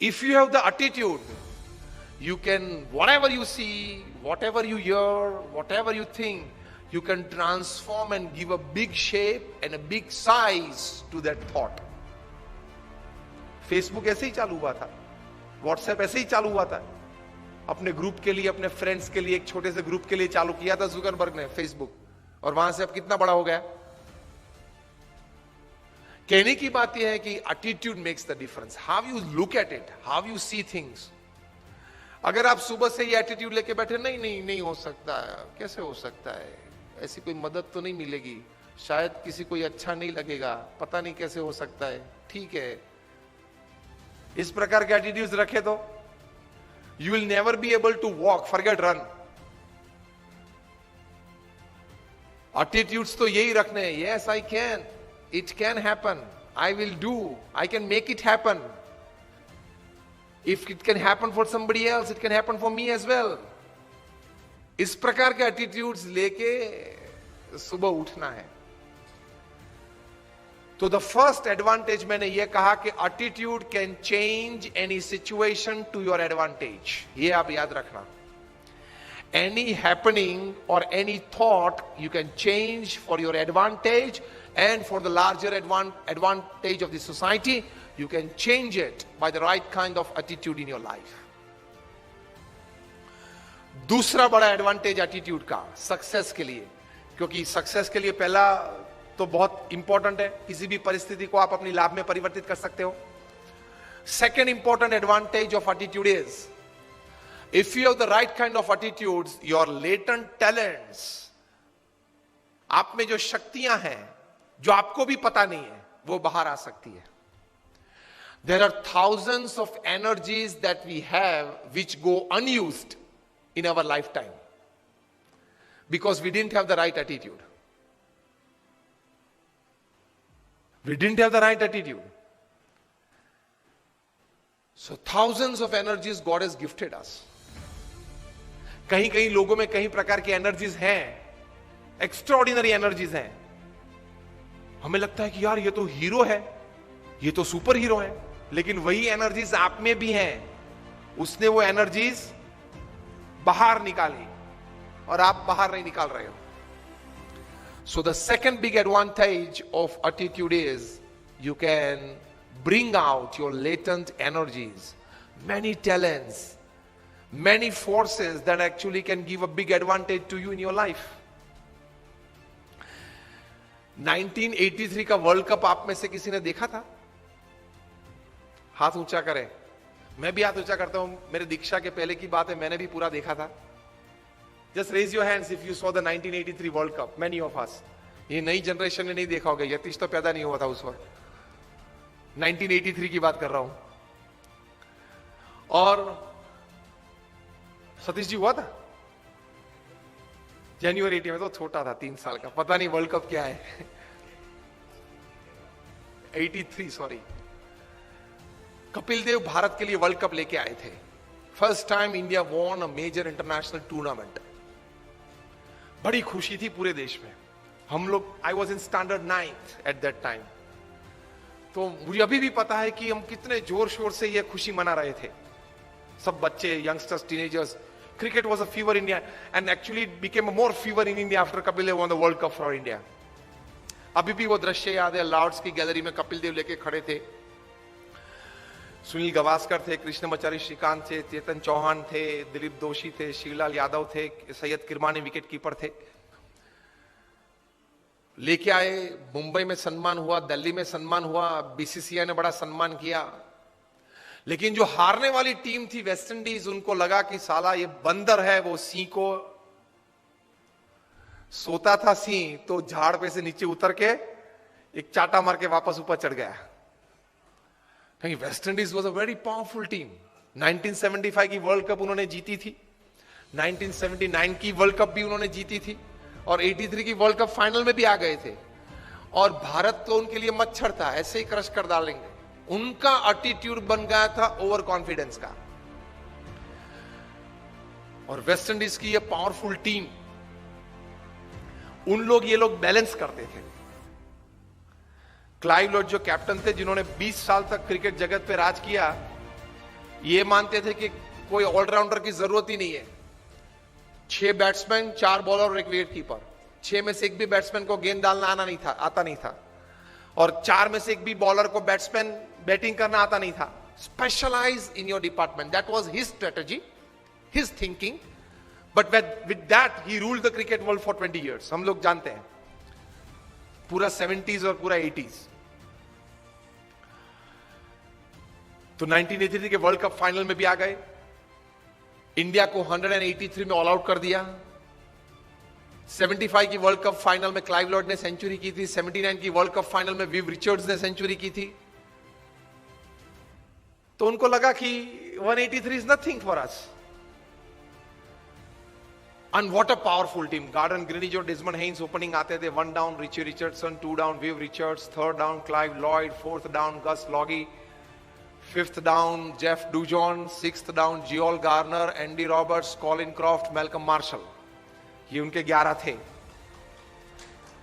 If you have the attitude, you can, whatever you see, whatever you hear, whatever you think, you can transform and give a big shape and a big size to that thought. Facebook ऐसे ही चालू हुआ था, WhatsApp ऐसे ही चालू हुआ था, अपने group के लिए, अपने फ्रेंड्स के लिए, एक छोटे से ग्रुप के लिए चालू किया था जुकरबर्ग ने फेसबुक, और वहां से अब कितना बड़ा हो गया। कहने की बात यह है कि attitude makes the difference, how you look at it, how you see things. अगर आप सुबह से ये एटीट्यूड लेके बैठे, नहीं नहीं नहीं हो सकता है, कैसे हो सकता है, ऐसी कोई मदद तो नहीं मिलेगी, शायद किसी को अच्छा नहीं लगेगा, पता नहीं कैसे हो सकता है, ठीक है, इस प्रकार के एटीट्यूड्स रखे तो you will never be able to walk, forget run. Attitudes तो यही रखने हैं, yes I can, it can happen, I will do, I can make it happen, if it can happen for somebody else, it can happen for me as well. इस प्रकार के attitudes लेके सुबह उठना है। तो द फर्स्ट एडवांटेज मैंने यह कहा कि attitude can change any situation to your advantage, ये आप याद रखना। एनी हैपनिंग और any thought you can change for your advantage and for the larger advantage of the society, you can change it by the right kind of attitude in your life. दूसरा बड़ा advantage attitude का success के लिए, क्योंकि success के लिए पहला तो बहुत इंपॉर्टेंट है, किसी भी परिस्थिति को आप अपनी लाभ में परिवर्तित कर सकते हो। Second important advantage of attitude is, if you have the right kind of attitudes, your latent talents, आप में जो शक्तियां हैं जो आपको भी पता नहीं है, वो बाहर आ सकती है। There are thousands of energies that we have which go unused in our lifetime because we didn't have the right attitude. We didn't have the right attitude. So thousands of energies God has gifted us. कहीं कहीं लोगों में कहीं प्रकार की energies हैं, extraordinary energies हैं। हमें लगता है कि यार ये तो हीरो है, ये तो सुपर हीरो है, लेकिन वही एनर्जीज आप में भी हैं। उसने वो एनर्जीज बाहर निकाली और आप बाहर नहीं निकाल रहे हो। So the second big advantage of attitude is you can bring out your latent energies, many talents, many forces that actually can give a big advantage to you in your life. 1983 का world cup आप में से किसी ने देखा था? हाथ ऊंचा करें। मैं भी हाथ ऊंचा करता हूं, मेरे दीक्षा के पहले की बात है, मैंने भी पूरा देखा था। Just raise your hands if you saw the 1983 world cup. Many of us, ये नई जनरेशन ने नहीं देखा होगा, यतीश तो पैदा नहीं हुआ था उस वक्त, 1983 की बात कर रहा हूं। और सतीश जी हुआ था जनवरी 80 में, तो छोटा था, 3 साल का, पता नहीं वर्ल्ड कप क्या है। 83 सॉरी। कपिल देव भारत के लिए वर्ल्ड कप लेके आए थे। First time India won a major international tournament. बड़ी खुशी थी पूरे देश में। हम लोग, I was in standard 9th at that time, तो मुझे अभी भी पता है कि हम कितने जोर शोर से यह खुशी मना रहे थे, सब बच्चे, youngsters, teenagers. Cricket was a fever in India, and actually it became a more fever in India after Kapil Dev won the World Cup for India. अभी भी वो दृश्य याद है, लॉर्ड्स की गैलरी में कपिल देव लेके खड़े थे, सुनील गावस्कर थे, कृष्णमाचारी श्रीकांत थे, चेतन चौहान थे, दिलीप दोषी थे, शिवलाल यादव थे, सैयद किरमानी विकेट कीपर थे। लेके आए, मुंबई में सम्मान हुआ, दिल्ली में सम्मान हुआ, बीसीसीआई ने बड़ा सम्मान किया। लेकिन जो हारने वाली टीम थी वेस्ट इंडीज, उनको लगा कि साला ये बंदर है, वो सिंह को सोता था सिंह, तो झाड़ पे से नीचे उतर के एक चाटा मार के वापस ऊपर चढ़ गया। कहीं West Indies was a very powerful team. 1975 की वर्ल्ड कप उन्होंने जीती थी, 1979 की वर्ल्ड कप भी उन्होंने जीती थी, और 83 की वर्ल्ड कप फाइनल में भी आ गए थे। और भारत तो उनके लिए मच्छर था, ऐसे ही क्रश कर डालेंगे। उनका एटीट्यूड बन गया था ओवर कॉन्फिडेंस का। और वेस्ट इंडीज की ये पावरफुल टीम, उन लोग, ये लोग बैलेंस करते थे। क्लाइव लॉर्ड जो कैप्टन थे, जिन्होंने 20 साल तक क्रिकेट जगत पे राज किया, ये मानते थे कि कोई ऑलराउंडर की जरूरत ही नहीं है। 6 बैट्समैन, 4 बॉलर और 1 विकेट कीपर, 6 में से एक भी बैट्समैन को गेंद डालना आता नहीं था, और 4 में से एक भी बॉलर को बैट्समैन बैटिंग करना आता नहीं था। Specialize in your department, that was his strategy, his thinking, but with that he ruled the cricket world for 20 years। हम लोग जानते हैं पूरा 70s और पूरा 80s। तो 1983 के वर्ल्ड कप फाइनल में भी आ गए, इंडिया को 183 में ऑल आउट कर दिया। 75 की वर्ल्ड कप फाइनल में क्लाइव लॉयड ने सेंचुरी की थी, 79 की वर्ल्ड कप फाइनल में विव रिचर्ड्स ने सेंचुरी की थी। तो उनको लगा कि 183 is nothing for us. And what a powerful team. Gordon Greenidge और डिस्मंड हेन्स ओपनिंग आते थे। 1 down Richie Richardson, 2 down Viv Richards, 3rd down Clive Lloyd, 4th down Gus Logie, 5th down Jeff Dujon, 6th down Joel Garner, Andy Roberts, Colin Croft, Malcolm Marshall. ये उनके 11 थे।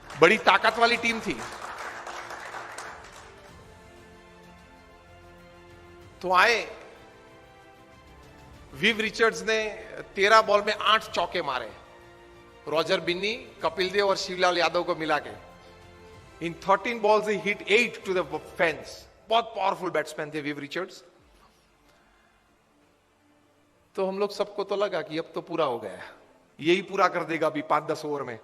बड़ी ताकत वाली team थी। तो आए विव रिचर्ड्स ने 13 बॉल में 8 चौके मारे, रॉजर बिन्नी, कपिल देव और शिवलाल यादव को मिला के। In 13 balls he hit 8 to the fence. बहुत पावरफुल बैट्समैन थे विव रिचर्ड्स। तो हम लोग सबको तो लगा कि अब तो पूरा हो गया, यही पूरा कर देगा अभी 5-10 ओवर में।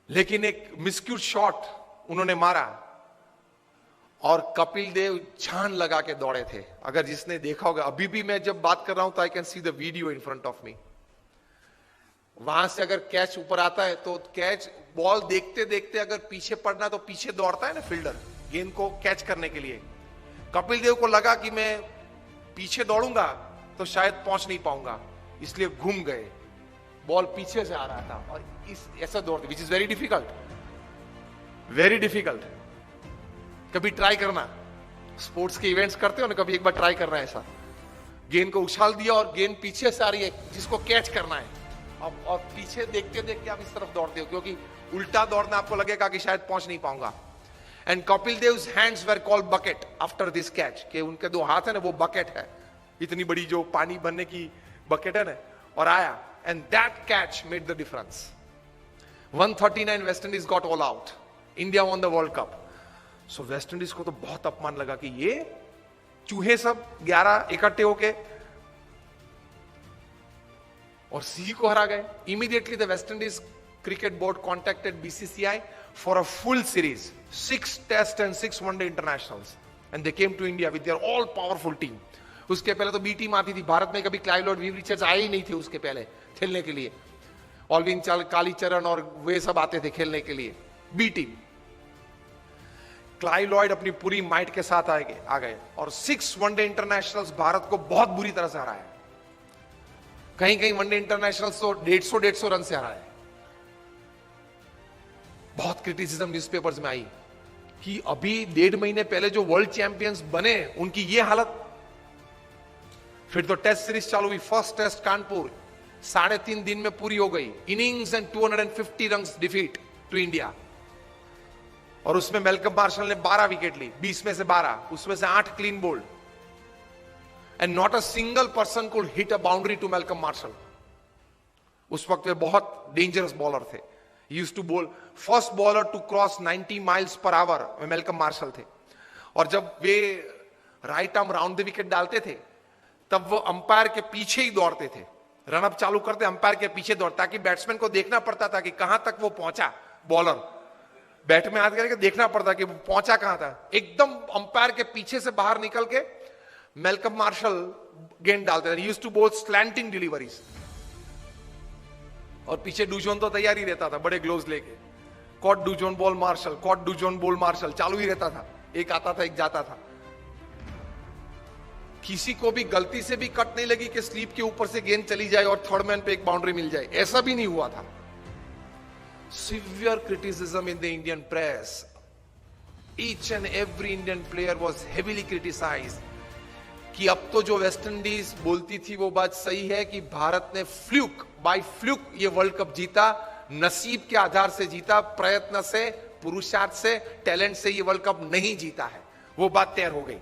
लेकिन एक मिस्क्यूट शॉट उन्होंने मारा और कपिल देव छान लगा के दौड़े थे। अगर जिसने देखा होगा, अभी भी मैं जब बात कर रहा हूं तो I can see the video in front of me. वहां से अगर कैच ऊपर आता है तो कैच, बॉल देखते देखते अगर पीछे पड़ना तो पीछे दौड़ता है ना फील्डर गेंद को कैच करने के लिए। कपिल देव को लगा कि मैं पीछे दौड़ूंगा तो शायद पहुंच नहीं पाऊंगा, इसलिए घूम गए। बॉल पीछे से आ रहा था और इस ऐसा दौड़ते, which is very difficult, very difficult. कभी ट्राई करना, स्पोर्ट्स के इवेंट्स करते हो ना, कभी एक बार ट्राई करना है ऐसा। गेंद को उछाल दिया और गेंद पीछे से आ रही है जिसको कैच करना है, अब और पीछे देखते देखते आप इस तरफ दौड़ते हो, क्योंकि उल्टा दौड़ना आपको लगेगा कि शायद पहुंच नहीं पाऊंगा। And Kapil Dev's hands were called bucket after this catch, कि उनके 2 हाथ है ना वो बकेट है, इतनी बड़ी जो पानी भरने की बकेट है ना, और आया। And that catch made the difference. 139 West Indies got all out, India won the world cup. So West Indies को तो बहुत अपमान लगा कि ये चूहे सब 11 इकट्ठे होके और सी को हरा गए। Immediately the West Indies cricket board contacted BCCI for a full series, 6 test and 6 one day internationals, and they came to India with their all powerful team. उसके पहले तो बी टीम आती थी, भारत में कभी क्लाइव लॉयड, विव रिचर्ड्स आए ही नहीं थे उसके पहले खेलने के लिए। ऑलविन कालीचरण और वे सब आते थे खेलने के लिए, बी टीम। क्लाइव लॉयड अपनी पूरी माइट के साथ आ गए और 6 वनडे इंटरनेशनल्स भारत को बहुत बुरी तरह से हराया। कहीं कहीं वनडे इंटरनेशनल्स तो 150 रन से हराया। बहुत क्रिटिसिज्म न्यूज़पेपर्स में आई कि अभी 1.5 महीने पहले जो वर्ल्ड चैंपियंस बने उनकी ये हालत। फिर तो टेस्ट सीरीज चालू हुई। फर्स्ट टेस्ट कानपुर 3.5 दिन में पूरी हो गई। Innings and 250 run defeat to India, और उसमें मैल्कम मार्शल ने 12 विकेट ली, 20 में से 12, उसमें से 8 clean bowled, and not a single person could hit a boundary to Malcolm Marshall. उस वक्त वे बहुत डेंजरस बॉलर थे। Used to bowl, first bowler to cross 90 miles per hour Malcolm Marshall थे। और जब वे right arm round the wicket डालते थे तब वो अंपायर के पीछे ही दौड़ते थे। रनअप चालू करते अंपायर के पीछे दौड़, ताकि बैट्समैन को देखना पड़ता था कि कहां तक वो पहुंचा। बॉलर बैट में हाथ करके देखना पड़ता कि वो पहुंचा कहां था। एकदम अंपायर के पीछे से बाहर निकल के मैल्कम मार्शल गेंद डालते थे। यूज्ड टू बोल स्लैंटिंग डिलीवरीज, और पीछे डूजोन तो तैयार ही रहता था बड़े ग्लोव्स लेके। Caught Dujon bowled Marshall, caught Dujon bowled Marshall चालू ही रहता था, एक आता था एक जाता था। किसी को भी गलती से भी कट नहीं लगी कि स्लीप के ऊपर से गेंद चली जाए और थर्ड मैन पे एक बाउंड्री मिल जाए, ऐसा भी नहीं हुआ था। Severe criticism in the Indian press. Each and every Indian player was heavily criticized. कि अब तो जो वेस्ट इंडीज बोलती थी वो बात सही है कि भारत ने बाय फ्लूक ये वर्ल्ड कप जीता, नसीब के आधार से जीता, प्रयत्न से, पुरुषार्थ से, टैलेंट से ये वर्ल्ड कप नहीं जीता है। वो बात तैयार हो गई।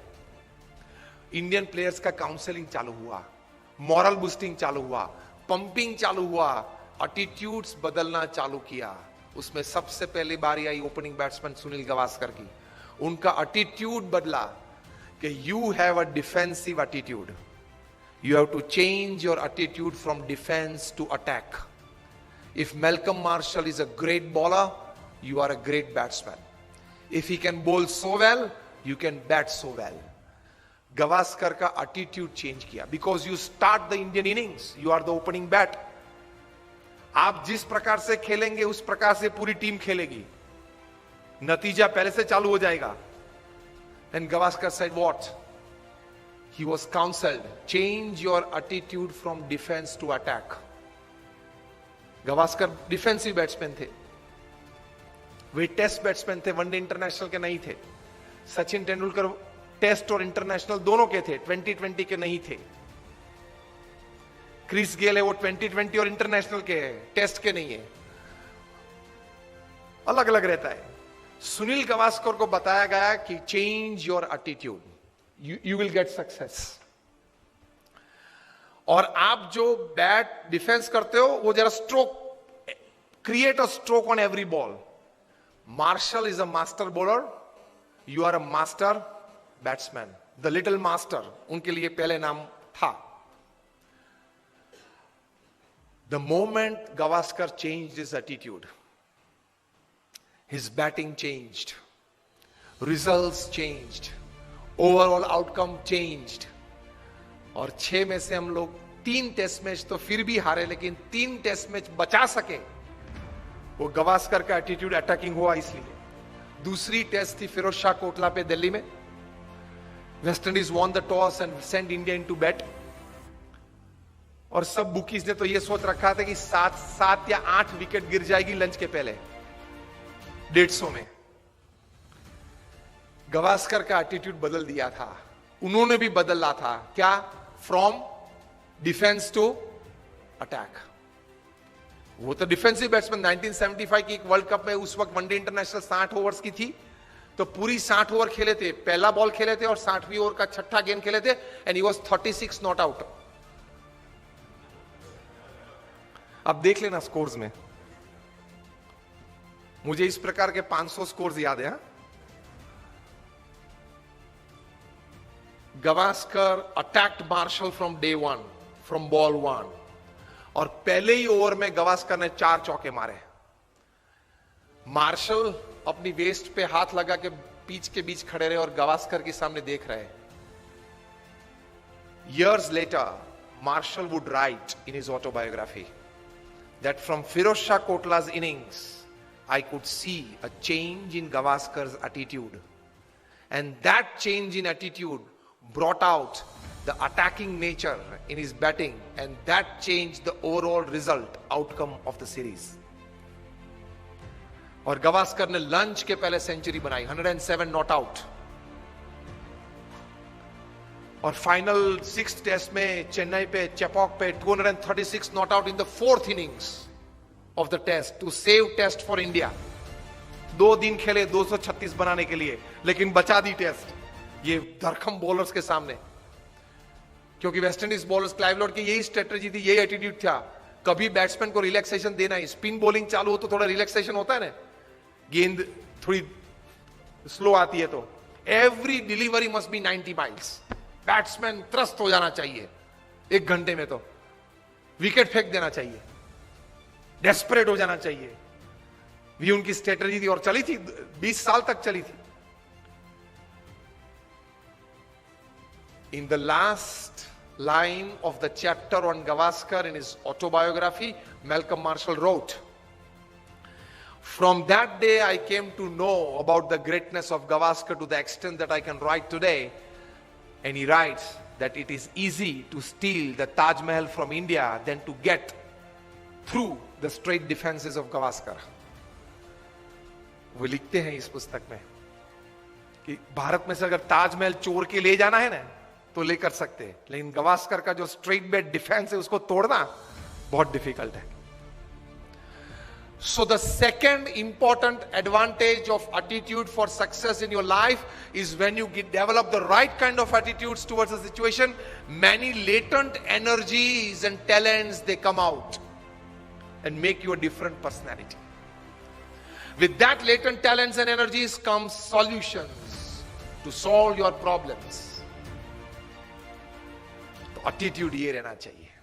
इंडियन प्लेयर्स का काउंसलिंग चालू हुआ, मॉरल बूस्टिंग चालू हुआ, पंपिंग चालू हुआ, एटीट्यूड्स बदलना चालू किया। उसमें सबसे पहली बारी आई ओपनिंग बैट्समैन सुनील गावस्कर की। उनका एटीट्यूड बदला कि you have a defensive attitude, you have to change your attitude from defence to attack. If Malcolm Marshall is a great bowler, you are a great batsman. If he can bowl so well, you can bat so well. Gavaskar का attitude change किया, because you start the Indian innings, you are the opening bat. आप जिस प्रकार से खेलेंगे उस प्रकार से पूरी टीम खेलेगी, नतीजा पहले से चालू हो जाएगा। And Gavaskar said what? He was counseled, change your attitude from defense to attack. Gavaskar defensive batsman थे, वे टेस्ट बैट्समैन थे, वनडे इंटरनेशनल के नहीं थे। सचिन तेंदुलकर टेस्ट और इंटरनेशनल दोनों के थे, 2020 के नहीं थे। क्रिस गेल है, वो 2020 और इंटरनेशनल के है, टेस्ट के नहीं है, अलग अलग रहता है। सुनील गावस्कर को बताया गया कि change your attitude, you will get success. और आप जो बैट डिफेंस करते हो वो जरा stroke, create a stroke on every ball. Marshall is a master bowler, you are a master batsman, the little master, उनके लिए पहले नाम था। The moment Gavaskar changed his attitude, his batting changed, results changed, overall outcome changed। और 6 में से हम लोग 3 टेस्ट मैच तो फिर भी हारे, लेकिन 3 टेस्ट मैच बचा सके, वो गावस्कर का एटीट्यूड अटैकिंग हुआ इसलिए। दूसरी टेस्ट थी फिरोज शाह कोटला पे दिल्ली में, West Indies won the toss and send India into bat. और सब बुकीज ने तो ये सोच रखा था कि 7 या 8 विकेट गिर जाएगी लंच के पहले 150 में। गावस्कर का एटीट्यूड बदल दिया था, उन्होंने भी बदला था। क्या? From defence to attack. वो तो डिफेंसिव बैट्समैन, 1975 की एक वर्ल्ड कप में उस वक्त वनडे इंटरनेशनल 60 ओवर्स की थी, तो पूरी 60 ओवर खेले थे, पहला बॉल खेले थे और 60वीं ओवर का छठा गेंद खेले थे, and he was 36 not out. अब देख लेना स्कोर्स में, मुझे इस प्रकार के 500 स्कोर्स याद है। Gavaskar attacked Marshall from day 1, from ball 1, और पहले ही ओवर में गावस्कर ने 4 चौके मारे। मार्शल अपनी वेस्ट पे हाथ लगा के पिच के बीच खड़े रहे और गावस्कर के सामने देख रहे। Years later, Marshall would write in his autobiography that from Firoz Shah Kotla's innings, I could see a change in Gavaskar's attitude, and that change in attitude brought out the attacking nature in his batting, and that changed the overall result outcome of the series. और गावस्कर ने lunch के पहले century बनाई, 107 not out. और final 6th test में चेन्नई पे चेपॉक पे 236 not out in the 4th innings of the test to save test for India. 2 दिन खेले 236 बनाने के लिए, लेकिन बचा दी टेस्ट ये धरखम बॉलर्स के सामने, क्योंकि West Indies bowlers Clive Lord की यही स्ट्रेटजी थी, यही एटीट्यूड था, कभी बैट्समैन को रिलैक्सेशन देना है। स्पिन बॉलिंग चालू हो तो थोड़ा रिलैक्सेशन होता है ना, गेंद थोड़ी स्लो आती है तो every delivery must be 90 miles. Batsman त्रस्त हो जाना चाहिए 1 घंटे में, तो विकेट फेंक देना चाहिए, डेस्परेट हो जाना चाहिए। ये उनकी स्ट्रेटजी थी और चली थी, 20 साल तक चली थी। In the last line of the chapter on Gavaskar in his autobiography, Malcolm Marshall wrote, "From that day I came to know about the greatness of Gavaskar to the extent that I can write today." And he writes that it is easy to steal the Taj Mahal from India than to get through the straight defenses of Gavaskar. वो लिखते हैं इस पुस्तक में कि भारत में से अगर ताजमहल चोर के ले जाना है ना तो लेकर सकते हैं, लेकिन गावस्कर का जो स्ट्रेट बैट डिफेंस है उसको तोड़ना बहुत डिफिकल्ट है। So the second important advantage of attitude for success in your life is when you develop the right kind of attitudes towards a situation, many latent energies and talents, they come out and make you a different personality. With that latent talents and energies comes solutions to solve your problems. तो attitude ये रहना चाहिए.